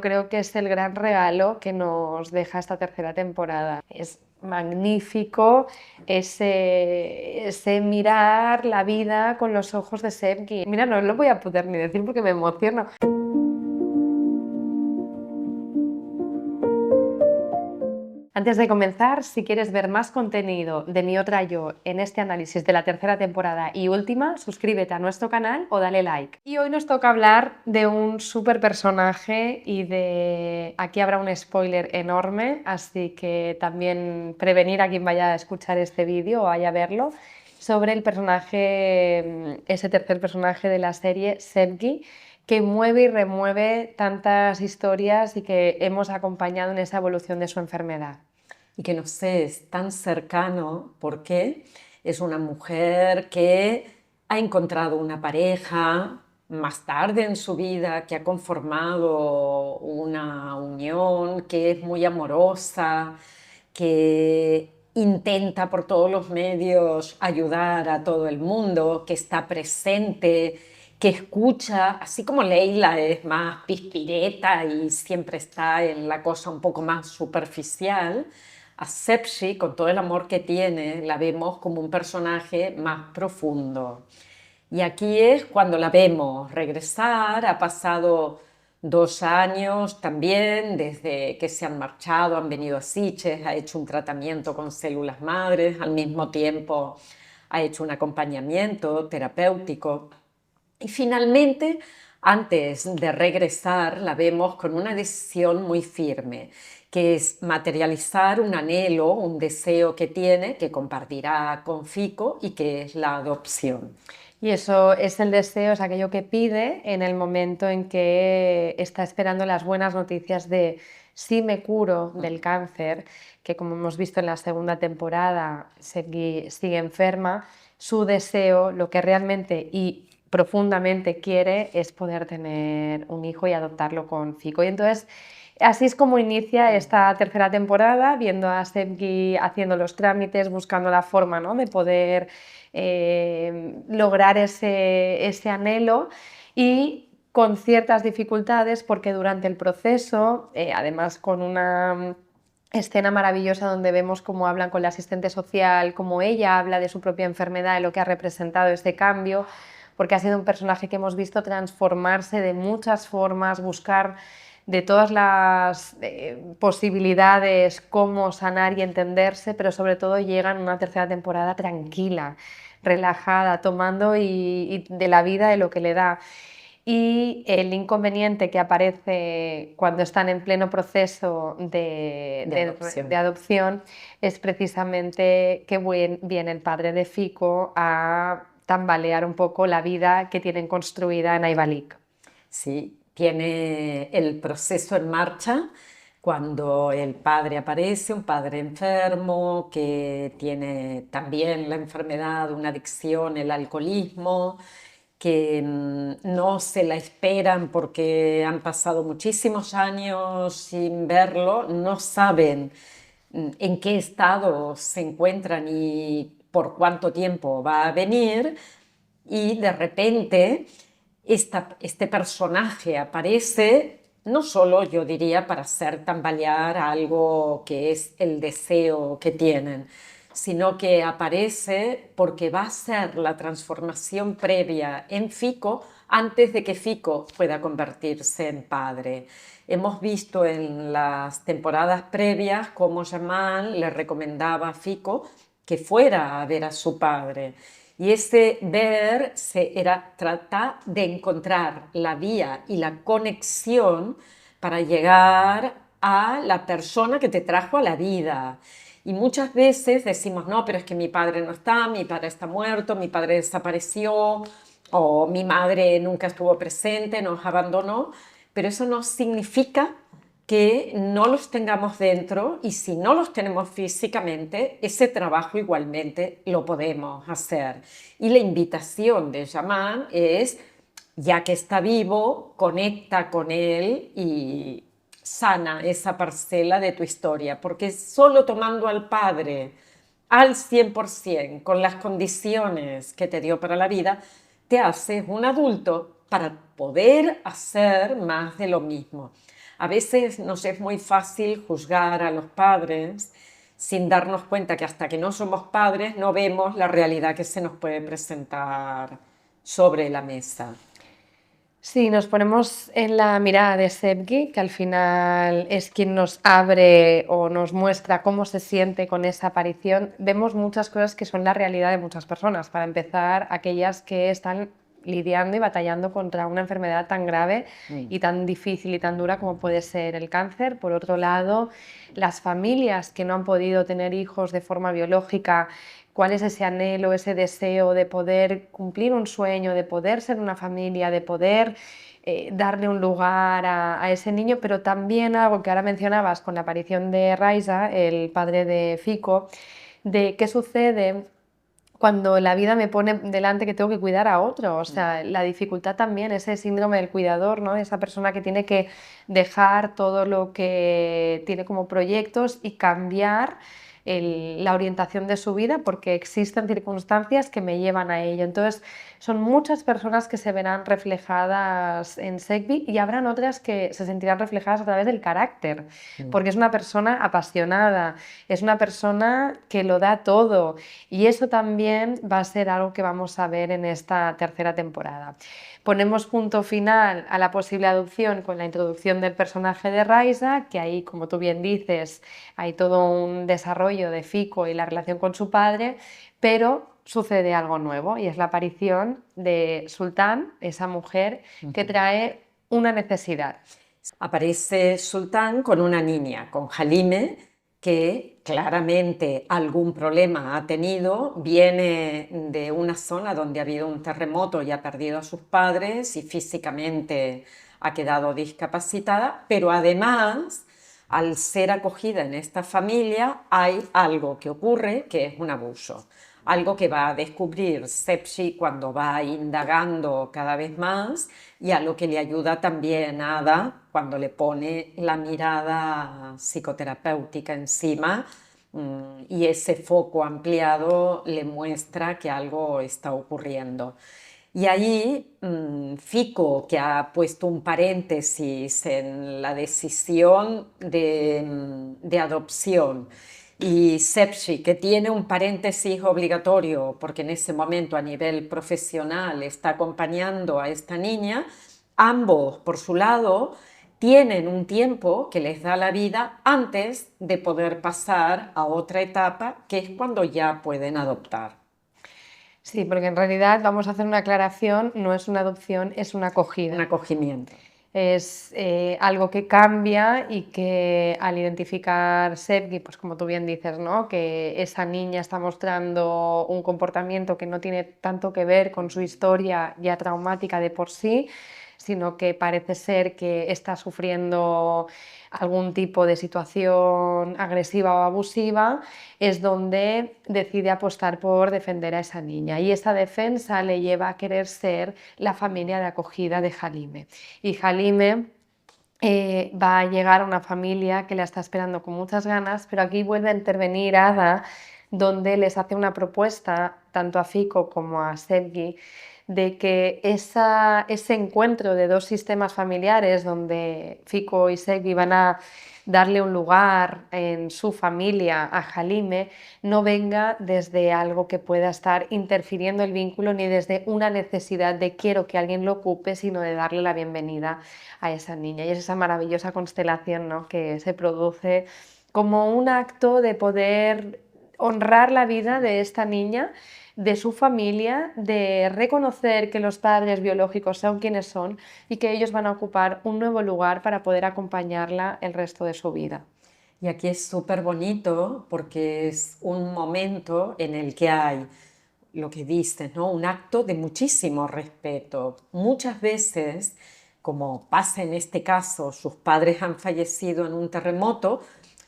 Creo que es el gran regalo que nos deja esta tercera temporada. Es magnífico ese mirar la vida con los ojos de Sevgi. Mira, no lo voy a poder ni decir porque me emociono. Antes de comenzar, si quieres ver más contenido de mi otra yo en este análisis de la tercera temporada y última, suscríbete a nuestro canal o dale like. Y hoy nos toca hablar de un súper personaje y de... Aquí habrá un spoiler enorme, así que también prevenir a quien vaya a escuchar este vídeo o vaya a verlo, sobre el personaje, ese tercer personaje de la serie, Sevgi, que mueve y remueve tantas historias y que hemos acompañado en esa evolución de su enfermedad. Y que no sé, es tan cercano porque es una mujer que ha encontrado una pareja más tarde en su vida, que ha conformado una unión, que es muy amorosa, que intenta por todos los medios ayudar a todo el mundo, que está presente, que escucha, así como Leila es más pispireta y siempre está en la cosa un poco más superficial. A Sepsi, con todo el amor que tiene, la vemos como un personaje más profundo. Y aquí es cuando la vemos regresar. Ha pasado 2 años también desde que se han marchado, han venido a Sitges, ha hecho un tratamiento con células madres, al mismo tiempo ha hecho un acompañamiento terapéutico. Y finalmente, antes de regresar, la vemos con una decisión muy firme, que es materializar un anhelo, un deseo que tiene, que compartirá con Fico, y que es la adopción. Y eso es el deseo, es aquello que pide en el momento en que está esperando las buenas noticias de si me curo del cáncer, que como hemos visto en la segunda temporada sigue enferma. Su deseo, lo que realmente y profundamente quiere, es poder tener un hijo y adoptarlo con Fico. Y entonces así es como inicia esta tercera temporada, viendo a Sevgi haciendo los trámites, buscando la forma, ¿no?, de poder lograr ese anhelo, y con ciertas dificultades porque durante el proceso, además con una escena maravillosa donde vemos cómo hablan con la asistente social, cómo ella habla de su propia enfermedad y lo que ha representado este cambio, porque ha sido un personaje que hemos visto transformarse de muchas formas, buscar de todas las posibilidades cómo sanar y entenderse, pero sobre todo llega en una tercera temporada tranquila, relajada, tomando y de la vida, de lo que le da. Y el inconveniente que aparece cuando están en pleno proceso de adopción es precisamente que viene el padre de Fico a tambalear un poco la vida que tienen construida en Ayvalik. Sí, tiene el proceso en marcha cuando el padre aparece, un padre enfermo que tiene también la enfermedad, una adicción, el alcoholismo, que no se la esperan porque han pasado muchísimos años sin verlo, no saben en qué estado se encuentran y por cuánto tiempo va a venir, y de repente este personaje aparece, no solo, yo diría, para hacer tambalear algo que es el deseo que tienen, sino que aparece porque va a ser la transformación previa en Fico antes de que Fico pueda convertirse en padre. Hemos visto en las temporadas previas cómo Jamal le recomendaba a Fico que fuera a ver a su padre. Y ese ver era tratar de encontrar la vía y la conexión para llegar a la persona que te trajo a la vida. Y muchas veces decimos, no, pero es que mi padre no está, mi padre está muerto, mi padre desapareció, o mi madre nunca estuvo presente, nos abandonó, pero eso no significa que no los tengamos dentro, y si no los tenemos físicamente, ese trabajo igualmente lo podemos hacer. Y la invitación de Yaman es, ya que está vivo, conecta con él y sana esa parcela de tu historia, porque solo tomando al Padre al 100%, con las condiciones que te dio para la vida, te haces un adulto para poder hacer más de lo mismo. A veces nos es muy fácil juzgar a los padres sin darnos cuenta que hasta que no somos padres no vemos la realidad que se nos puede presentar sobre la mesa. Sí, nos ponemos en la mirada de Sevgi, que al final es quien nos abre o nos muestra cómo se siente con esa aparición. Vemos muchas cosas que son la realidad de muchas personas. Para empezar, aquellas que están lidiando y batallando contra una enfermedad tan grave y tan difícil y tan dura como puede ser el cáncer. Por otro lado, las familias que no han podido tener hijos de forma biológica, cuál es ese anhelo, ese deseo de poder cumplir un sueño, de poder ser una familia, de poder darle un lugar a ese niño, pero también algo que ahora mencionabas con la aparición de Raisa, el padre de Fico, de qué sucede cuando la vida me pone delante que tengo que cuidar a otro. O sea, la dificultad también, ese síndrome del cuidador, ¿no? Esa persona que tiene que dejar todo lo que tiene como proyectos y cambiar la orientación de su vida porque existen circunstancias que me llevan a ello. Entonces, son muchas personas que se verán reflejadas en Segbi y habrán otras que se sentirán reflejadas a través del carácter, porque es una persona apasionada, es una persona que lo da todo y eso también va a ser algo que vamos a ver en esta tercera temporada. Ponemos punto final a la posible adopción con la introducción del personaje de Raisa, que ahí, como tú bien dices, hay todo un desarrollo de Fico y la relación con su padre, pero sucede algo nuevo y es la aparición de Sultán, esa mujer que trae una necesidad. Aparece Sultán con una niña, con Halime, que claramente algún problema ha tenido, viene de una zona donde ha habido un terremoto y ha perdido a sus padres y físicamente ha quedado discapacitada, pero además, al ser acogida en esta familia, hay algo que ocurre que es un abuso. Algo que va a descubrir Sepsi cuando va indagando cada vez más y a lo que le ayuda también Ada cuando le pone la mirada psicoterapéutica encima y ese foco ampliado le muestra que algo está ocurriendo. Y ahí Fico, que ha puesto un paréntesis en la decisión de adopción, y Sepsi, que tiene un paréntesis obligatorio porque en ese momento a nivel profesional está acompañando a esta niña, ambos por su lado tienen un tiempo que les da la vida antes de poder pasar a otra etapa, que es cuando ya pueden adoptar. Sí, porque en realidad vamos a hacer una aclaración, no es una adopción, es una Un acogida. acogimiento. Es algo que cambia y que al identificar Sevgi, pues como tú bien dices, ¿no? Que esa niña está mostrando un comportamiento que no tiene tanto que ver con su historia ya traumática de por sí, sino que parece ser que está sufriendo algún tipo de situación agresiva o abusiva, es donde decide apostar por defender a esa niña. Y esa defensa le lleva a querer ser la familia de acogida de Halime. Y Halime va a llegar a una familia que la está esperando con muchas ganas, pero aquí vuelve a intervenir Ada, donde les hace una propuesta, tanto a Fico como a Sevgi, de que ese encuentro de dos sistemas familiares, donde Fico y Sevgi van a darle un lugar en su familia a Halime, no venga desde algo que pueda estar interfiriendo el vínculo ni desde una necesidad de quiero que alguien lo ocupe, sino de darle la bienvenida a esa niña. Y es esa maravillosa constelación, ¿no?, que se produce como un acto de poder honrar la vida de esta niña, de su familia, de reconocer que los padres biológicos son quienes son y que ellos van a ocupar un nuevo lugar para poder acompañarla el resto de su vida. Y aquí es súper bonito porque es un momento en el que hay lo que dices, ¿no? Un acto de muchísimo respeto. Muchas veces, como pasa en este caso, sus padres han fallecido en un terremoto,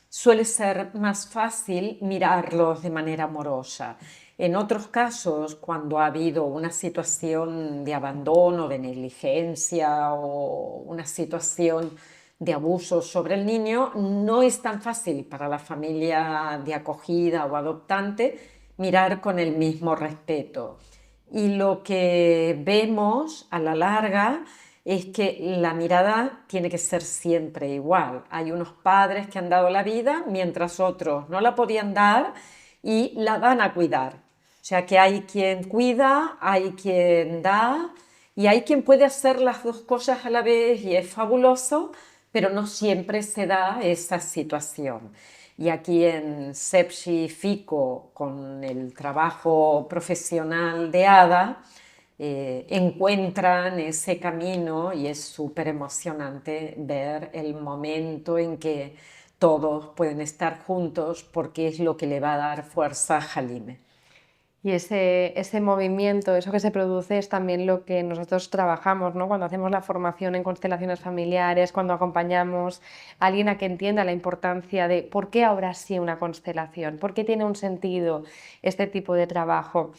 suele ser más fácil mirarlos de manera amorosa. En otros casos, cuando ha habido una situación de abandono, de negligencia o una situación de abuso sobre el niño, no es tan fácil para la familia de acogida o adoptante mirar con el mismo respeto. Y lo que vemos a la larga es que la mirada tiene que ser siempre igual. Hay unos padres que han dado la vida mientras otros no la podían dar y la van a cuidar. O sea que hay quien cuida, hay quien da y hay quien puede hacer las dos cosas a la vez y es fabuloso, pero no siempre se da esa situación. Y aquí en Sepsi Fico, con el trabajo profesional de Ada, encuentran ese camino y es súper emocionante ver el momento en que todos pueden estar juntos porque es lo que le va a dar fuerza a Halime. Y ese movimiento, eso que se produce es también lo que nosotros trabajamos, ¿no? Cuando hacemos la formación en constelaciones familiares, cuando acompañamos a alguien a que entienda la importancia de por qué ahora sí una constelación, por qué tiene un sentido este tipo de trabajo.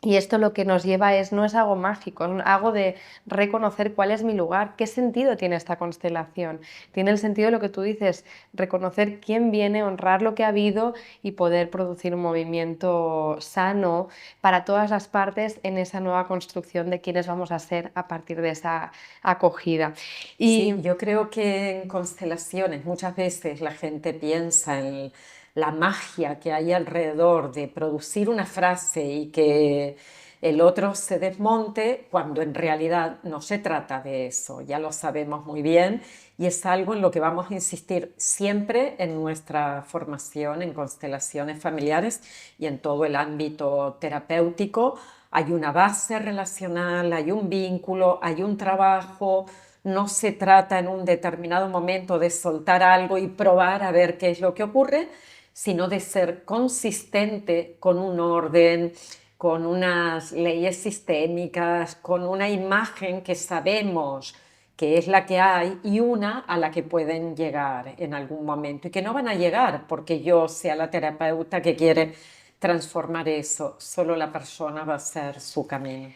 Y esto lo que nos lleva no es algo mágico, es algo de reconocer cuál es mi lugar, qué sentido tiene esta constelación. Tiene el sentido de lo que tú dices, reconocer quién viene, honrar lo que ha habido y poder producir un movimiento sano para todas las partes en esa nueva construcción de quiénes vamos a ser a partir de esa acogida. Sí, Y yo creo que en constelaciones muchas veces la gente piensa en la magia que hay alrededor de producir una frase y que el otro se desmonte, cuando en realidad no se trata de eso, ya lo sabemos muy bien y es algo en lo que vamos a insistir siempre en nuestra formación en constelaciones familiares y en todo el ámbito terapéutico. Hay una base relacional, hay un vínculo, hay un trabajo. No se trata en un determinado momento de soltar algo y probar a ver qué es lo que ocurre, sino de ser consistente con un orden, con unas leyes sistémicas, con una imagen que sabemos que es la que hay y una a la que pueden llegar en algún momento y que no van a llegar porque yo sea la terapeuta que quiere transformar eso, solo la persona va a hacer su camino.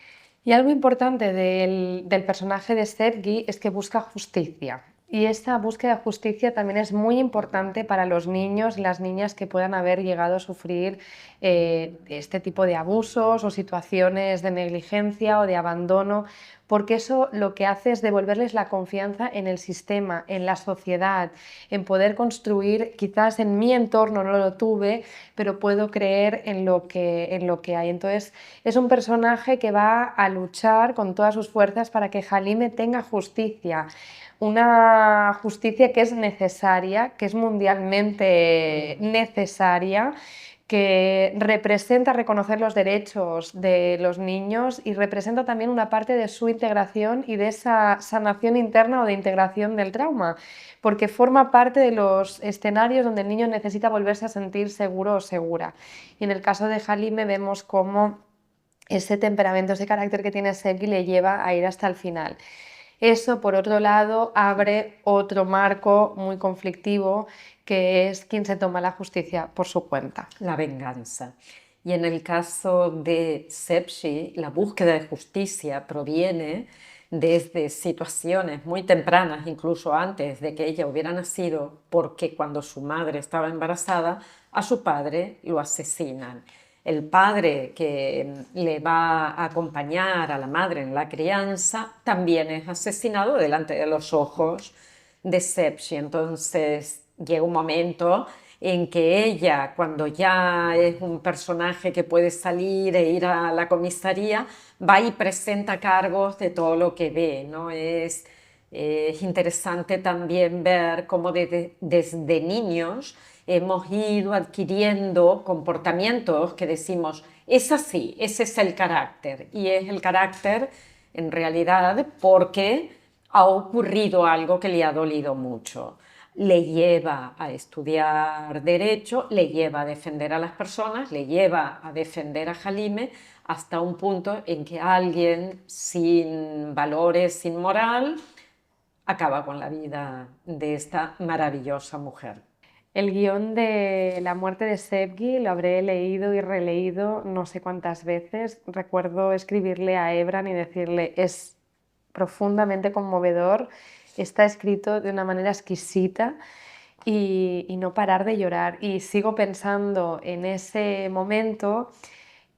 Y algo importante del personaje de Sergi es que busca justicia. Y esta búsqueda de justicia también es muy importante para los niños y las niñas que puedan haber llegado a sufrir este tipo de abusos o situaciones de negligencia o de abandono, porque eso lo que hace es devolverles la confianza en el sistema, en la sociedad, en poder construir, quizás en mi entorno no lo tuve, pero puedo creer en lo que hay. Entonces, es un personaje que va a luchar con todas sus fuerzas para que Halime tenga justicia, una justicia que es necesaria, que es mundialmente necesaria, que representa reconocer los derechos de los niños y representa también una parte de su integración y de esa sanación interna o de integración del trauma, porque forma parte de los escenarios donde el niño necesita volverse a sentir seguro o segura. Y en el caso de Halime vemos cómo ese temperamento, ese carácter que tiene Sergi le lleva a ir hasta el final. Eso, por otro lado, abre otro marco muy conflictivo, que es quien se toma la justicia por su cuenta. La venganza. Y en el caso de Sepsi, la búsqueda de justicia proviene desde situaciones muy tempranas, incluso antes de que ella hubiera nacido, porque cuando su madre estaba embarazada, a su padre lo asesinan. El padre que le va a acompañar a la madre en la crianza también es asesinado delante de los ojos de Sepsi. Entonces llega un momento en que ella, cuando ya es un personaje que puede salir e ir a la comisaría, va y presenta cargos de todo lo que ve, ¿no? Es interesante también ver cómo desde niños hemos ido adquiriendo comportamientos que decimos, es así, ese es el carácter, y es el carácter en realidad porque ha ocurrido algo que le ha dolido mucho. Le lleva a estudiar derecho, le lleva a defender a las personas, le lleva a defender a Halime hasta un punto en que alguien sin valores, sin moral, acaba con la vida de esta maravillosa mujer. El guión de La muerte de Sevgi lo habré leído y releído no sé cuántas veces. Recuerdo escribirle a Ebran y decirle, es profundamente conmovedor, está escrito de una manera exquisita y no parar de llorar. Y sigo pensando en ese momento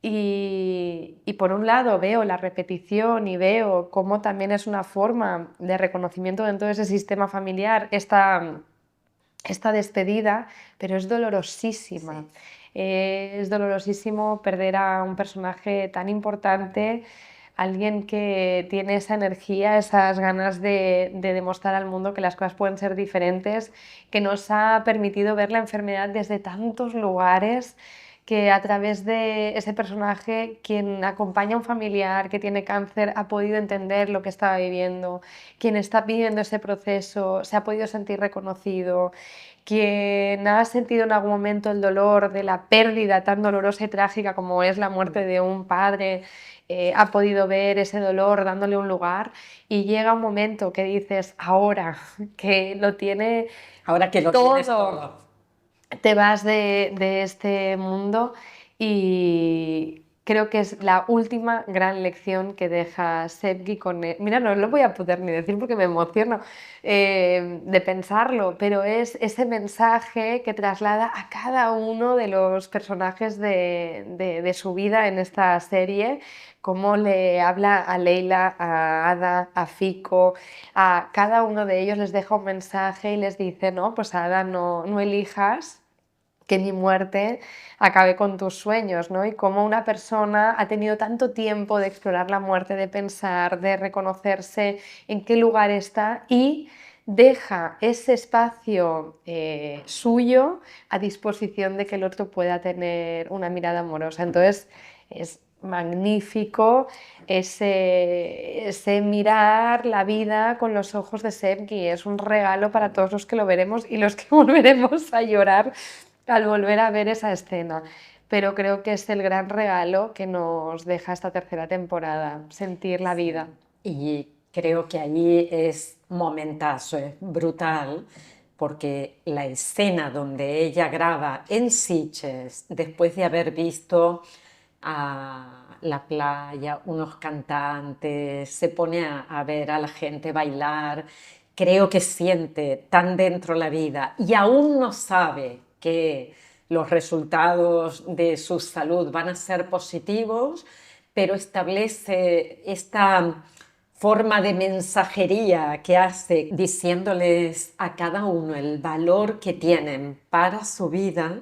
Y por un lado veo la repetición y veo cómo también es una forma de reconocimiento dentro de ese sistema familiar esta despedida, pero es dolorosísima. Sí. Es dolorosísimo perder a un personaje tan importante, alguien que tiene esa energía, esas ganas de demostrar al mundo que las cosas pueden ser diferentes, que nos ha permitido ver la enfermedad desde tantos lugares, que a través de ese personaje, quien acompaña a un familiar que tiene cáncer ha podido entender lo que estaba viviendo, quien está viviendo ese proceso se ha podido sentir reconocido, quien ha sentido en algún momento el dolor de la pérdida tan dolorosa y trágica como es la muerte de un padre, ha podido ver ese dolor dándole un lugar, y llega un momento que dices, ahora que lo tiene Ahora que lo tienes todo, todo. te vas de este mundo, y creo que es la última gran lección que deja Sevgi con él. Mira, no lo voy a poder ni decir porque me emociono de pensarlo, pero es ese mensaje que traslada a cada uno de los personajes de su vida en esta serie, cómo le habla a Leila, a Ada, a Fico, a cada uno de ellos les deja un mensaje y les dice, no, pues Ada, no elijas que mi muerte acabe con tus sueños, ¿no? Y cómo una persona ha tenido tanto tiempo de explorar la muerte, de pensar, de reconocerse en qué lugar está, y deja ese espacio suyo a disposición de que el otro pueda tener una mirada amorosa. Entonces es magnífico ese mirar la vida con los ojos de Sevgi. Es un regalo para todos los que lo veremos y los que volveremos a llorar al volver a ver esa escena, pero creo que es el gran regalo que nos deja esta tercera temporada, sentir la vida. Y creo que allí es momentazo, es brutal, porque la escena donde ella graba en Sitges, después de haber visto a la playa, unos cantantes, se pone a ver a la gente bailar, creo que siente tan dentro la vida y aún no sabe que los resultados de su salud van a ser positivos, pero establece esta forma de mensajería que hace diciéndoles a cada uno el valor que tienen para su vida.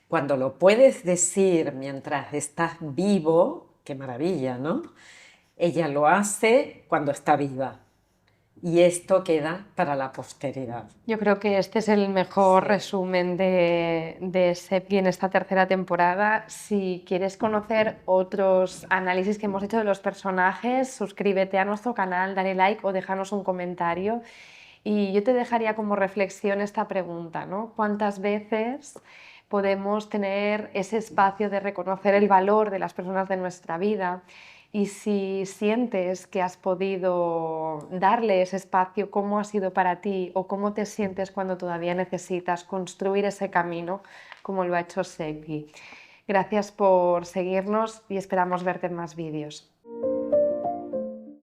Cuando lo puedes decir mientras estás vivo, qué maravilla, ¿no? Ella lo hace cuando está viva y esto queda para la posteridad. Yo creo que este es el mejor Sí. resumen de Seppi en esta tercera temporada. Si quieres conocer otros análisis que hemos hecho de los personajes, suscríbete a nuestro canal, dale like o déjanos un comentario. Y yo te dejaría como reflexión esta pregunta, ¿no? ¿Cuántas veces podemos tener ese espacio de reconocer el valor de las personas de nuestra vida? Y si sientes que has podido darle ese espacio, ¿cómo ha sido para ti o cómo te sientes cuando todavía necesitas construir ese camino como lo ha hecho Segui? Gracias por seguirnos y esperamos verte en más vídeos.